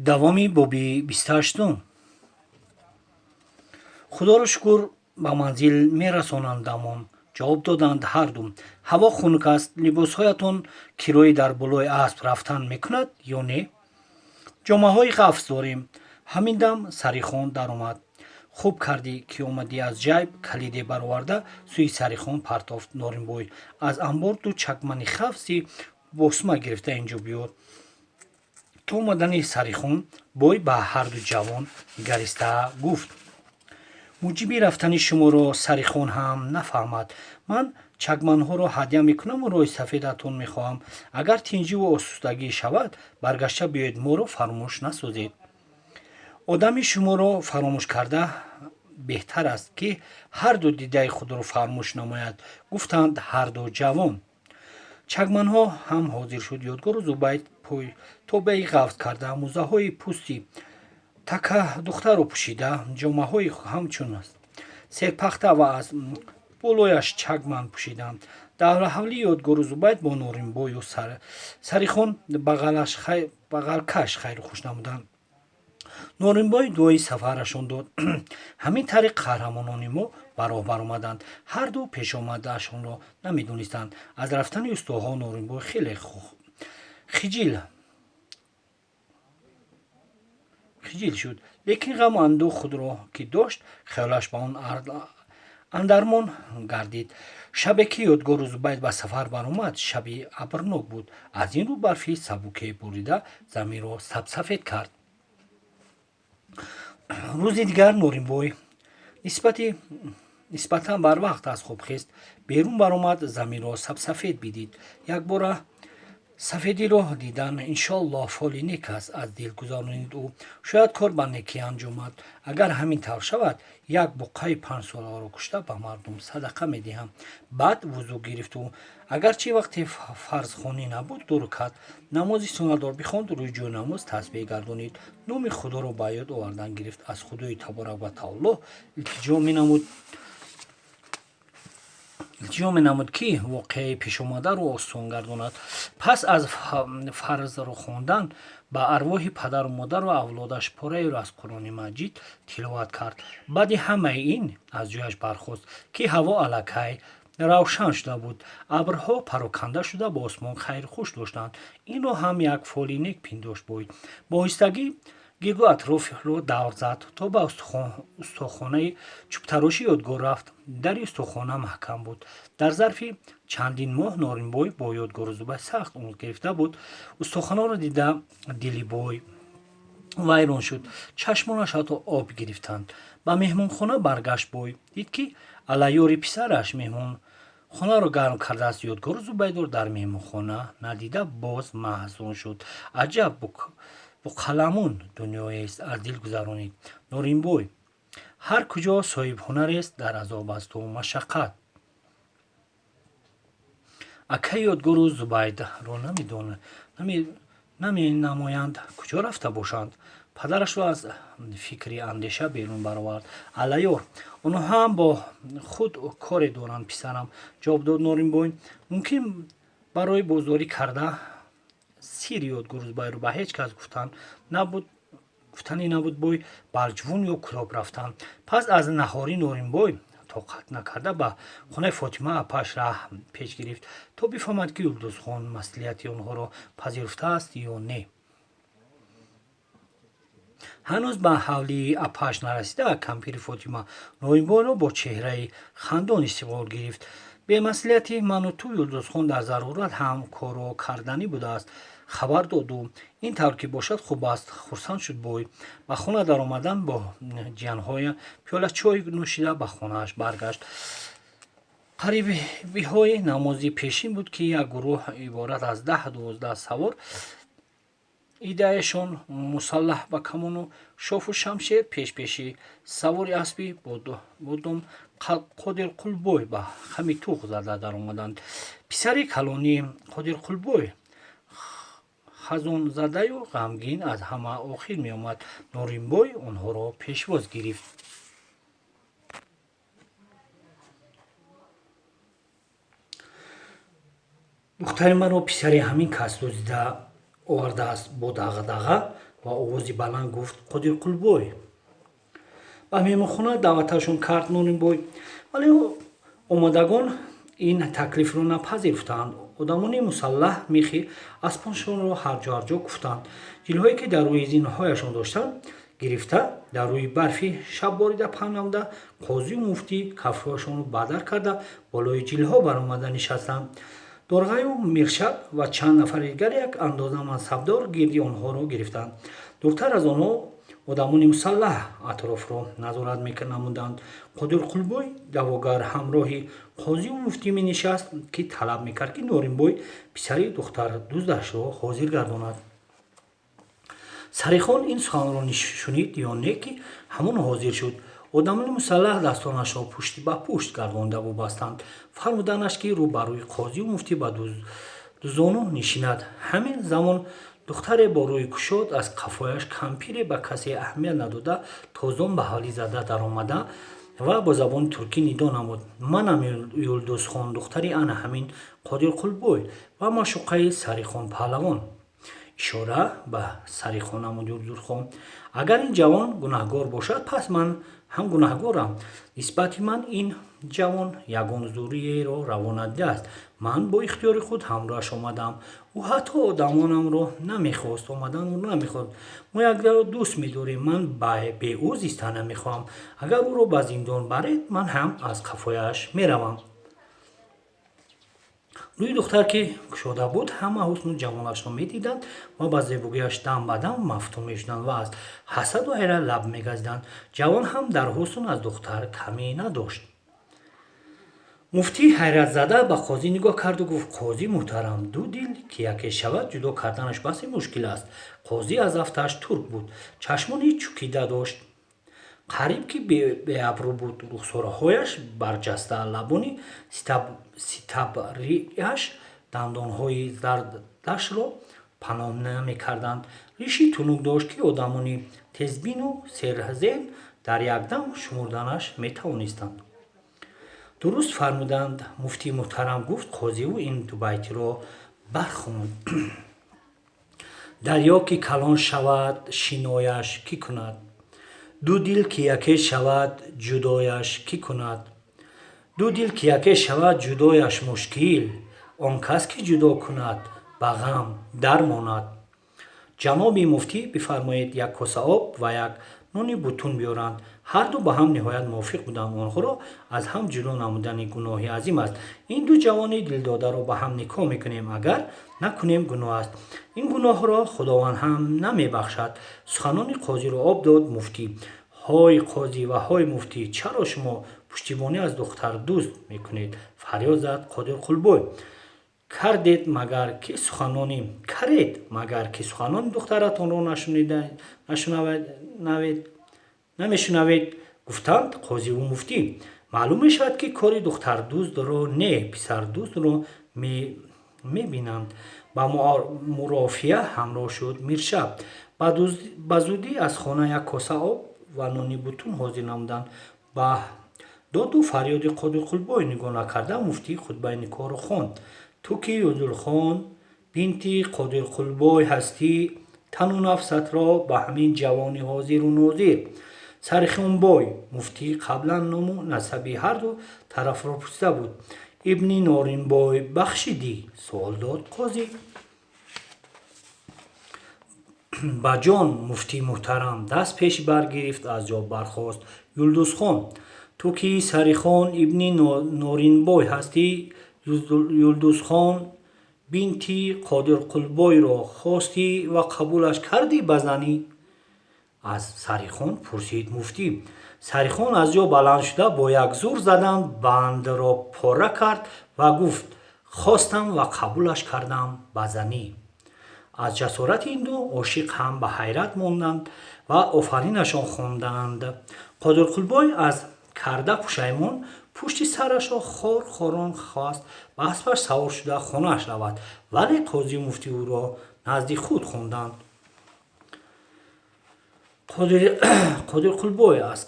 давоми боби 28. худоро шукр ба манзил мерасонандамон. ҷавоб доданд ҳарду. ҳаво хунук аст. либосҳоятон кирои дар болои асп рафтан мекунад ё не? ҷомаҳои ғафс дорем. ҳамин дам сарихон даромад. хуб кардӣ ки омадӣ. Аз ҷайб калиде бароварда сӯи сарихон партофт. Норимбой аз амбор ду чакмани хавси босма гирифта инҷо биёр. то омадани сарихон бой ба ҳарду ҷавон нигариста гуфт: муҷиби рафтани шуморо сарихон ҳам нафаҳмад. ман чакманҳоро ҳадя мекунаму роҳи сафедатон мехоҳам. агар тинҷиву осустагӣ шавад, баргашта биёед, моро фаромӯш насозед. одами шуморо фаромӯш карда беҳтар аст, ки ҳарду дидаи худро фаромӯш намояд, гуфтанд ҳарду ҷавон. чакманҳо ҳам ҳозир шуд. ёдгору зубайд тобеи ғафз карда, мӯзаҳои пӯсти така духтаро пӯшида, ҷомаҳои ҳамчун серпахта ва аз болояш чакман пӯшиданд. дар ҳавли ёдгору зубайд бо норимбою сарихон бағалкаш хайрухуш намуданд. норимбой дуои сафарашон дод. ҳамин тариқ қаҳрамонони мо ба роҳ баромаданд. ҳарду пешомадаашонро намедонистанд. аз рафтани устуҳо норимбой хеле хиҷил шуд. лекин ғаму андӯҳ худро ки дошт, хаёлаш ба он андармон гардид. шабе ки ёдгору зубайд ба сафар баромад, шаби абрнок буд. аз ин рӯ барфи сабуке борида заминро сабсафед кард. рӯзи дигар норимбой нисбатан барвақт аз хоб хест. берун баромад, заминро сабсафед бидид. якбора сафедиро дидан иншоаллоҳ фоли нек аст, аз дил гузаронид ӯ. шояд кор ба некӣ анҷомад. агар ҳамин тавр шавад, як буқаи 5 солагаро кушта ба мардум садақа медиҳам. баъд вузӯ гирифт ӯ. агарчи вақти фарзхонӣ набуд, 2 ракат намози суннатдор бихонд, рӯи ҷойи намоз тасбеҳ гардонид, номи худоро ба ёд овардан гирифт. аз худои таборак ва таоло илтиҷо менамуд, ки воқеаи пешомадаро осон гардонад. пас аз фарзро хондан ба арвоҳи падару модару авлодаш пораеро аз Қуръони маҷид тиловат кард. баъди ҳамаи ин аз ҷояш бархост, ки ҳаво аллакай равшан шуда буд. абрҳо пароканда шуда ба осмон хайрухуш доштанд. инро ҳам як фоли нек пиндошт. бо оҳистагӣ гирду атрофро давр зад, то ба устохонаи чӯбтароши ёдгор рафт. дари устохона маҳкам буд. дар зарфи чандин моҳ норимбой бо ёдгору зубайд сахт унс гирифта буд. устохонаро дида дили бой вайрон шуд. чашмонаш ҳатто об гирифтанд. ба меҳмонхона баргашт. бой дид, ки алайёри писараш меҳмонхонаро гарм кардааст. ёдгору зубайдро дар меҳмонхона надида боз маҳзун шуд. аҷаб буқаламун дунёест, аз дил гузаронид. норимбой ҳар куҷо соҳибҳунарест, дар азоб асту машаққат. акаи ёдгору зубайдро наменамоянд куҷо рафта бошанд. падарашро аз фикри андеша берун баровард. алайёр, онҳо ҳам бо худ коре доранд писарам, ҷавоб дод Норимбой. мумкин барои бозорӣ карда сири ёдгору зубайдро ба ҳеҷ кас гуфтанӣ набуд. бой балҷвун ё кӯтоб рафтанд. пас аз наҳорӣ Норимбой тоқат накарда ба хонаи Фотима апааш раҳ пеш гирифт, то бифаҳмад ки Юлдузхон маслиҳати онҳоро пазируфтааст ё не. ҳанӯз ба ҳавли апааш нарасида, кампири Фотима Норимбойро бо чеҳраи хандон истиқбол гирифт. бемаслиҳати ману ту Юлдузхон дар зарурат ҳам кору карданӣ будааст. хабар доду. ин тавр ки бошад, хуб аст. хурсанд шуд бой. ба хона даромадан бо ҷиянҳоя пиёла чой нӯшида ба хонааш баргашт. қарибиҳои намози пешин буд, ки як гурӯҳ иборат аз 10-12 савор, идаашон мусаллаҳ ба камону шофу шамшер, пешпеши савори аспи бодом Қодирқулбой ба хами туғ зада даромаданд. писари калони Қодирқулбой хазонзадаю ғамгин аз ҳама охир меомад. Норимбой онҳоро пешвоз гирифт. духтари маро писари ҳамин кас дузида овардааст бо дағдаға ва овози баланд гуфт: қодирқулбой. ба меҳмонхона даъваташон кард Норимбой, вале омадагон ин таклифро напазируфтанд. одамони мусаллаҳ мехи аспоншонро ҳарҷо гуфтанд. ҷилҳое ки дар рӯи зинҳояшон доштанд гирифта дар рӯи барфи шабборида паҳн намуда, қозию муфтӣ кафрҳояшонро бадар карда болои ҷилҳо баромада нишастанд. дорғаю миршаб ва чанд нафари дигар як андоза мансабдор гирди онҳоро гирифтанд. дуртар аз онҳо одамони мусаллаҳ атрофро назорат намуданд. қодирқулбой давогар ҳамроҳи қозию муфтӣ менишаст, ки талаб мекард ки Норимбой писари духтардуздашро ҳозир гардонад. сарихон ин суханро шунид ё не, ки ҳамон ҳозир шуд. одамони мусаллаҳ дастонашро пушти ба пушт гардонида бубастанд. фармудандаш ки рӯ ба рӯи қозию муфтӣ ба дузону нишинад. ҳамин замон духтаре бо рӯи кушод аз қафояш кампире ба касе аҳамият надода тозон ба ҳавлӣ зада даромада ва бо забони туркӣ нидо намуд: манам Юлдузхон, духтари ана ҳамин Қодирқулбой ва маъшуқаи Сарихон паҳлавон. ишора ба Сарихон намуд Юлдузхон. агар ин ҷавон гунаҳгор бошад, пас ман ҳам гунаҳгорам. нисбати ман ин ҷавон ягон зӯриеро раво надидааст. ман бо ихтиёри худ ҳамроҳаш омадам. ӯ ҳатто одамонамро намехост. мо якдигарро дӯст медорем. ман бе ӯ зиста намехоҳам. агар ӯро ба зиндон баред, ман ҳам аз қафояш меравам. рӯи духтар ки кушода буд, ҳама ҳусну ҷамолашро медиданд ва ба зебогиаш дам ба дам мафтун мешуданд ва аз ҳасаду ҳайрат лаб мегазиданд. ҷавон ҳам дар ҳусн аз духтар камӣ надошт. муфтӣ ҳайратзада ба қозӣ нигоҳ карду гуфт: қозӣ муҳтарам, ду дил ки яке шавад, ҷудо карданаш баси мушкил аст. қозӣ аз афташ турк буд, чашмони чӯкида дошт, қариб ки беабрӯ буд. рухсораҳояш барҷаста, лабони ситабриаш дандонҳои зардашро паноҳ намекарданд. риши тунук дошт, ки одамони тезбину серзеҳн дар якдам шумурданаш метавонистанд. дуруст фармуданд, муфтии муҳтарам, гуфт қозиу ин дубайтиро бархонд. дарё ки калон шавад, шинояш кӣ кунад? ду дил ки яке шавад, ҷудояш кӣ кунад? ду дил ки яке шавад, ҷудояш мушкил. он кас ки ҷудо кунад, ба ғам дармонад. ҷаноби муфтӣ бифармоед як коса об ва як нони бутун биёранд. ҳарду ба ҳам ниҳоят мувофиқ буданд. онҳоро аз ҳам ҷудо намудани гуноҳи азим аст. ин ду ҷавони дилдодаро ба ҳам никоҳ мекунем, агар накунем гуноҳ аст. ин гуноҳро худованд ҳам намебахшад. суханони қозиро об дод муфтӣ. ҳой қозӣ ва ҳой муфтӣ, чаро шумо пуштибонӣ аз духтар дузд мекунед? фарёд зад Қодирқулбой. Каред магар ки суханони духтаратонро намешунавед, гуфтанд қозиву муфтӣ. маълум мешавад, ки кори духтардуздро не, писардуздро мебинанд. ба мурофиа ҳамроҳ шуд Миршаб. ба зудӣ аз хона як коса об ва нони бутун ҳозир намуданд. ба доду фарёди Қодирқулбой нигоҳ накарда, муфтӣ хутбаи никоҳро хонд. ту ки Юлдузхон бинти Қодирқулбой ҳастӣ, тану нафсатро ба ҳамин ҷавони ҳозиру нозир Сарихонбой. муфтӣ қаблан ному насаби ҳарду тарафро пурсида буд. ибни Норимбой бахшидӣ? суол дод қозӣ. ба ҷон муфтии муҳтарам, даст пеши бар гирифт, аз ҷо бархост. Юлдузхон, ту ки Сарихон ибни Норимбой ҳастӣ, Юлдузхон бинти Қодирқулбойро хостӣ ва қабулаш кардӣ ба занӣ? аз Сарихон пурсид муфтӣ. Сарихон аз ҷо баланд шуда бо як зур задан бандро пора кард ва гуфт: хостам ва қабулаш кардам ба занӣ. аз ҷасорати ин ду ошиқ ҳам ба ҳайрат монданд ва офаринашон хонданд. Қодирқулбой аз карда пушаймон пушти сарашро хорон хост ба аспаш савор шуда хонааш равад, вале қозию муфтӣ ӯро назди худ хонданд. Қодирқулбой аз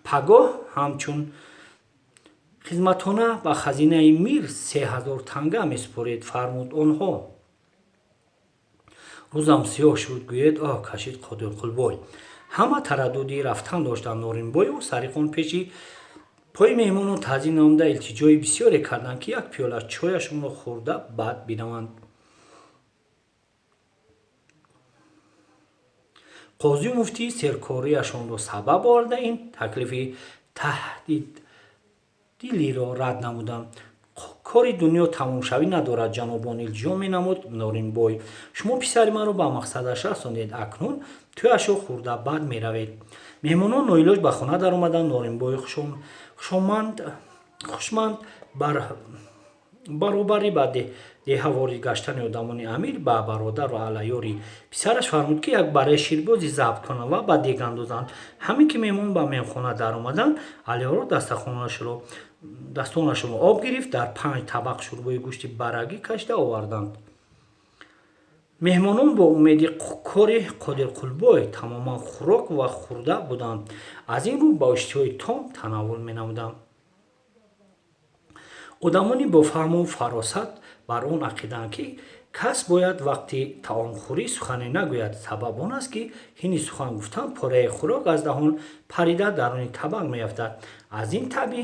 пагоҳ ҳамчун хизматона ба хазинаи мир 3000 танга месупоред. фармуд онҳо рӯзам сиёҳ шуд, гӯед оҳ кашид Қодирқулбой. Ҳама тараддуди рафтан доштанд. Норинбойу Сарихон пеши пои меҳмонон таъзим намуда илтиҷои бисёре карданд, ки як пиёла чояшонро хӯрда баъд бираванд. қозию муфтӣ серкорияшонро сабаб оварда ин таклифи таҳдиддилиро рад намуданд. кори дунё тамомшавӣ надорад, ҷанобон, илтиҷо менамуд Норинбой. Шумо писари маро ба мақсадаш расонед, акнун тӯяшро хӯрда баъд меравед. меҳмонон ноилоҷ ба хона даромаданд. Норинбой хушманд баробари ба деҳа ворид гаштани одамони амир ба бародару аълаёри писараш фармуд, ки як барраи ширбозӣ забт кунанд ва ба дег андозанд. ҳамин ки меҳмон ба меҳмонхона даромаданд, аълаёро дастонашонро об гирифт, дар 5 табақ шӯрбои гӯшти баррагӣ кашида оварданд. меҳмонон бо умеди кори Қодирқулбой тамоман хӯрок ва хӯрда буданд. Аз ин рӯ ба иштиҳои том танаввул менамуданд. одамони бо фаҳму фаросат бар он ақидаанд, ки кас бояд вақти таомхӯрӣ сухане нагӯяд. Сабаб он аст, ки ҳини сухан гуфтан пораи хӯрок аз даҳон парида даруни табақ меафтад. Аз ин табъ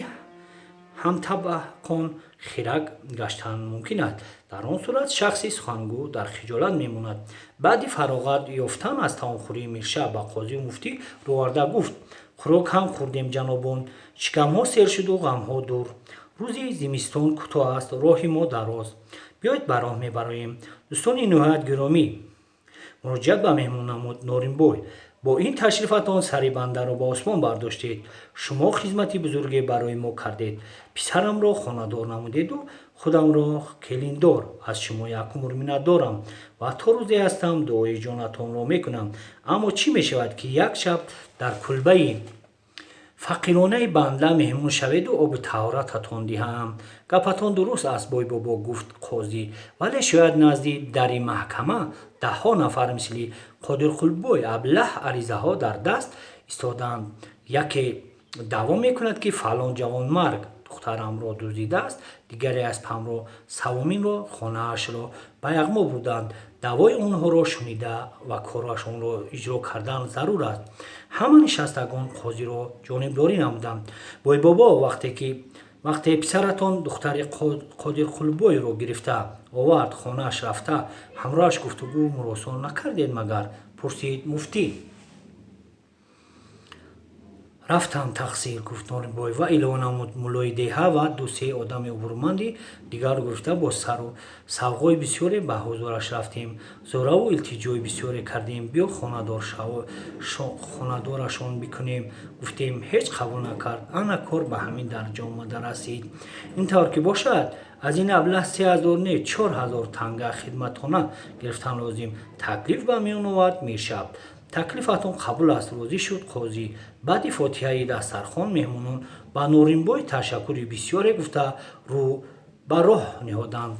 ҳамтабақон хирак гаштан мумкин аст. дар он сурат шахси сухангӯ дар хиҷолат мемонад. баъди фароғат ёфтан аз таомхӯрии миршаб ба қозию муфтӣ рӯ гуфт: хӯрок ҳам хӯрдем ҷанобон, шикамҳо сер шуду ғамҳо дур. рӯзи зимистон кӯтоҳ аст, роҳи мо дароз. биёед ба роҳ мебароем. дӯстони ниҳоят гиромӣ, муроҷиат ба меҳмон намуд Норинбой, бо ин ташрифатон сари бандаро ба осмон бардоштед. шумо хизмати бузурге барои мо кардед. писарамро хонадор намудеду худамро келиндор. аз шумо як умр миннатдорам ва то рӯзе ҳастам дуои ҷонатонро мекунам. аммо чӣ мешавад, ки як шаб дар кулбаи фақиронаи банда меҳмон шаведу оби таҳорататон диҳам? гапатон дуруст аст, бой бобо, гуфт қозӣ, вале шояд назди дари маҳкама даҳҳо нафар мисли Қодирқулбой аблаҳ аризаҳо дар даст истоданд. яке даъво мекунад, ки фалон ҷавонмарг духтарамро дуздидааст, дигаре аспамро, савуминро, хонаашро ба яғмо бурданд. давои онҳоро шунида ва корашонро иҷро кардан зарур аст. ҳама нишастагон қозиро ҷонибдорӣ намуданд. бой бобо, вақте писаратон духтари Қодирқулбойро гирифта овард хонааш рафта, ҳамроҳаш гуфтугӯ муроса накардед магар? пурсид муфтӣ. рафтам тақсир, гуфт Норинбой ва илова намуд. муллои деҳа ва ду-се одами обрӯманди дигарро гирифта бо сару савғои бисёре ба ҳузураш рафтем. зораву илтиҷои бисёре кардем. биё хонадорашон бикунем. гуфтем, ҳеҷ қабул накард. ана кор ба ҳамин дараҷа омада расид. ин тавр ки бошад, аз ин аблаҳ 3000 не 4000 танга хидматхона гирифтан лозим. таклиф ба миён овард миршаб. таклифатон қабул аст, розӣ шуд қозӣ. баъди фотиҳаи дастархон меҳмонон ба Норинбой ташаккури бисёре гуфта рӯ ба роҳ ниҳоданд.